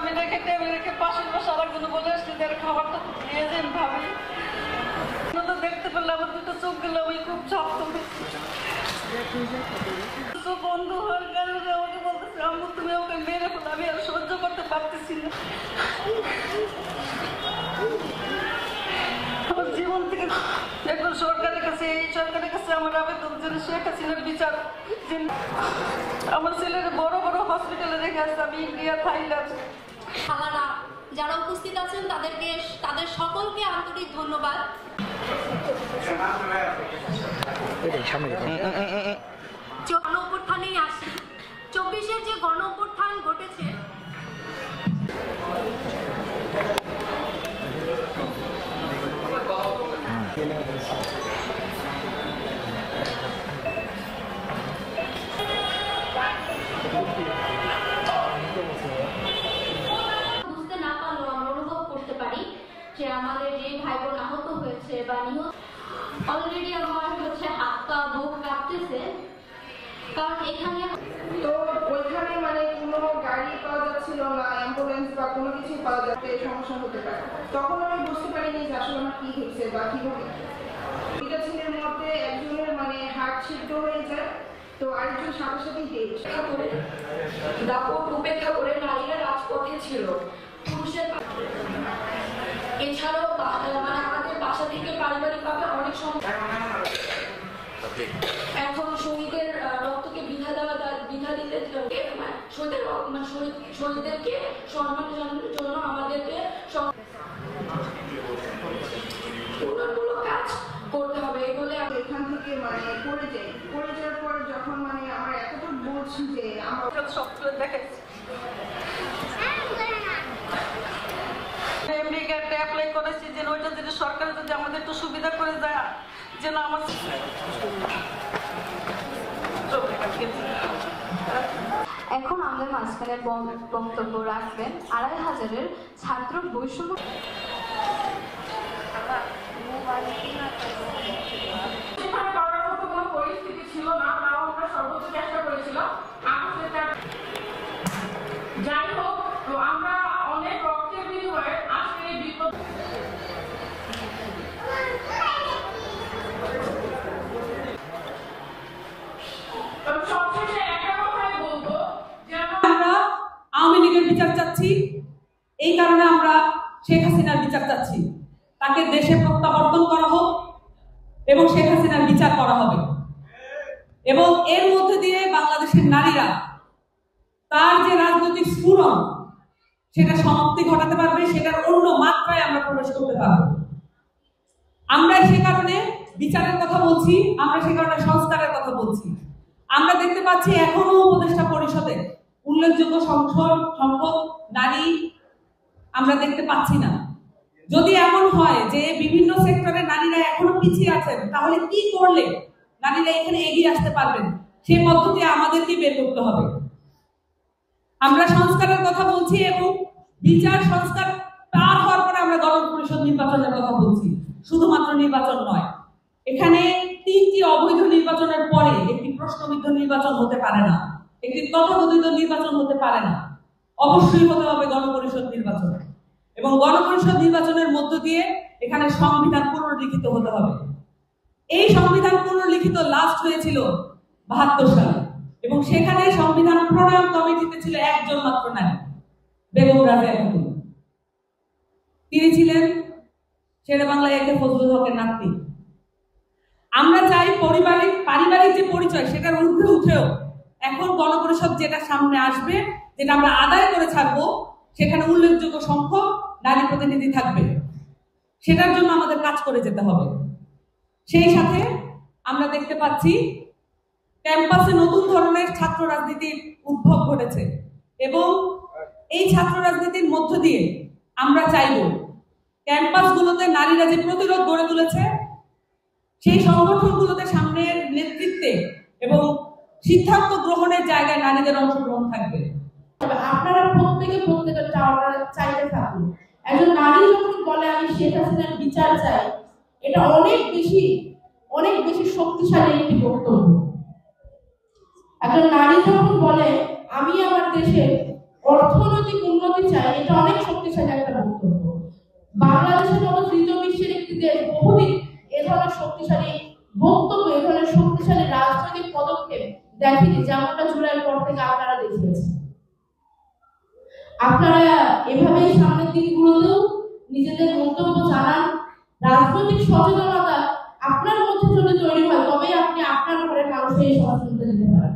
আমি রেখে টেবিল রেখে পাশের বসে আরেকজন বলে আসছি যে খাবারটা দিয়ে যান ভাবি। তো দেখতে পেলে আমার দুটো চোখ গেলে আমি খুব চাপ চোখ বন্ধ হওয়ার কারণে আমাকে বলতেছে আম্মু তুমি ওকে মেরে ফেলো, আমি আর সহ্য করতে পারতেছি না। আমার জীবন থেকে এখন সরকারের কাছে, এই সরকারের কাছে আমার আবেদন যেন শেখ হাসিনার বিচার, আমার ছেলের বড় বড় হসপিটালে রেখে আসছে, আমি ইন্ডিয়া থাইল্যান্ড। খালারা যারা উপস্থিত আছেন তাদের সকলকে আন্তরিক ধন্যবাদ। গণ অভ্যুত্থানেই আসি, 24-এর যে গণ অভ্যুত্থান ঘটেছে বুঝতে না পারলেও আমরা অনুভব করতে পারি যে আমাদের যে ভাই বোন আহত হয়েছে বা নিহত, অলরেডি আমার হচ্ছে হাত পা বুক কাঁপতেছে, কারণ এখানে তো ওইখানে মানে কোনো গাড়ি পাওয়া যাচ্ছিল না, অ্যাম্বুলেন্স বা কোনো কিছু পাওয়া যাচ্ছে, সমস্যা হতে পারে। তখন আমি বুঝতে পারিনি যে আসলে আমার কি হয়েছে বা কিভাবে। দুইটা ছেলের মধ্যে একজনের মানে হার্ট সিদ্ধ হয়ে যায়, তো আরেকজন সাথে সাথেই দাপট উপেক্ষা করে নারীরা রাজপথে ছিল, পুরুষের এছাড়াও মানে আমাদের বাসা থেকে পারিবারিকভাবে অনেক সময় এখন শহীদের রক্তকে বিধা দিতে শহীদদেরকে সম্মান জানানোর জন্য আমাদেরকে উন্নয়নমূলক কাজ করতে হবে। এই বলে এখান থেকে মানে পড়ে যাওয়ার পর যখন মানে আমার এতটুকু বুঝছি যে আমার সবগুলো দেখাচ্ছি আমেরিকাতে অ্যাপ্লাই করেছি যেন ওইটা যদি সরকার যদি আমাদের একটু সুবিধা করে দেয় যেন আমার এখন আমাদের মাঝখানে বক্তব্য রাখবেন 2500-এর ছাত্র বৈষম্য পরিস্থিতি ছিল না, তাও আমরা সর্বোচ্চ চেষ্টা করেছিলাম। যাই হোক, তো আমরা অনেক রক্তের বিনিময়ে আজকে এই বিপদ সবশেষে একটা কথাই বলবো যে আমরা আওয়ামী লীগের বিচার চাচ্ছি, এই কারণে আমরা শেখ হাসিনার বিচার চাচ্ছি। তাকে দেশে প্রত্যাবর্তন করা হোক এবং শেখ হাসিনার বিচার করা হবে, এবং এর মধ্যে দিয়ে বাংলাদেশের নারীরা তার যে রাজনৈতিক স্ফুরণ সেটা সমাপ্তি ঘটাতে পারবে, সেটার অন্য মাত্রায় আমরা প্রবেশ করতে পারবো। আমরা সে কারণে বিচারের কথা বলছি, আমরা সে কারণে সংস্কারের কথা বলছি। আমরা দেখতে পাচ্ছি এখনো উপদেষ্টা পরিষদে উল্লেখযোগ্য সংখ্যক নারী আমরা দেখতে পাচ্ছি না। যদি এমন হয় যে বিভিন্ন সেক্টরে নারীরা এখনো পিছিয়ে আছেন, তাহলে কি করলে নারীরা এখানে এগিয়ে আসতে পারবেন, সেই পদ্ধতি আমাদেরকে বের করতে হবে। আমরা সংস্কারের কথা বলছি এবং বিচার সংস্কার পার হওয়ার পরে আমরা গণপরিষদ নির্বাচনের কথা বলছি। শুধুমাত্র নির্বাচন নয়, এখানে 3টি অবৈধ নির্বাচনের পরে একটি প্রশ্নবিদ্ধ নির্বাচন হতে পারে না, একটি তথাকথিত নির্বাচন হতে পারে না। অবশ্যই হতে হবে গণপরিষদ নির্বাচন, এবং গণপরিষদ নির্বাচনের মধ্য দিয়ে এখানে সংবিধান পুনর্লিখিত হতে হবে। এই সংবিধান পুনর্লিখিত লাস্ট হয়েছিল 72 সালে, এবং সেখানে সংবিধান প্রণয়ন কমিটিতে ছিল একজন মাত্র নারী, বেগম রাজিয়া খাতুন। তিনি ছিলেন শেরে বাংলা একে ফজলুল হকের নাতনি। আমরা চাই পারিবারিক যে পরিচয় সেটার ঊর্ধ্বে উঠেও এখন গণপরিষদ যেটা সামনে আসবে, যেটা আমরা আদায় করে ছাড়বো, সেখানে উল্লেখযোগ্য সংখ্যক নারী প্রতিনিধি থাকবে। সেটার জন্য আমাদের কাজ করে যেতে হবে। সেই সাথে আমরা দেখতে পাচ্ছি ক্যাম্পাসে নতুন ধরনের ছাত্র রাজনীতির উদ্ভব ঘটেছে, এবং এই ছাত্র রাজনীতির মধ্য দিয়ে আমরা চাইব ক্যাম্পাসগুলোতে নারীরা যে প্রতিরোধ গড়ে তুলেছে, সেই সংগঠনগুলোতে সামনের নেতৃত্বে এবং সিদ্ধান্ত গ্রহণের জায়গায় নারীদের অংশগ্রহণ থাকবে। আপনারা প্রত্যেকের চাওয়াটা চাইতে থাকুন। একজন নারী যখন বলে আমি শেখ হাসিনার বিচার চাই, এটা অনেক বেশি শক্তিশালী একটি বক্তব্য। একজন নারী যখন বলে আমি আমার দেশে অর্থনৈতিক উন্নতি চাই, দেখেনি, যেমনটা জুলাইয়ের পর থেকে আপনারা দেখিয়েছেন। আপনারা এভাবেই সামনের দিনগুলোতেও নিজেদের মন্তব্য জানান। রাজনৈতিক সচেতনতা আপনার মধ্যে যদি তৈরি হয়, তবেই আপনি আপনার ঘরের মানুষের এই সচেতনতা দিতে পারেন।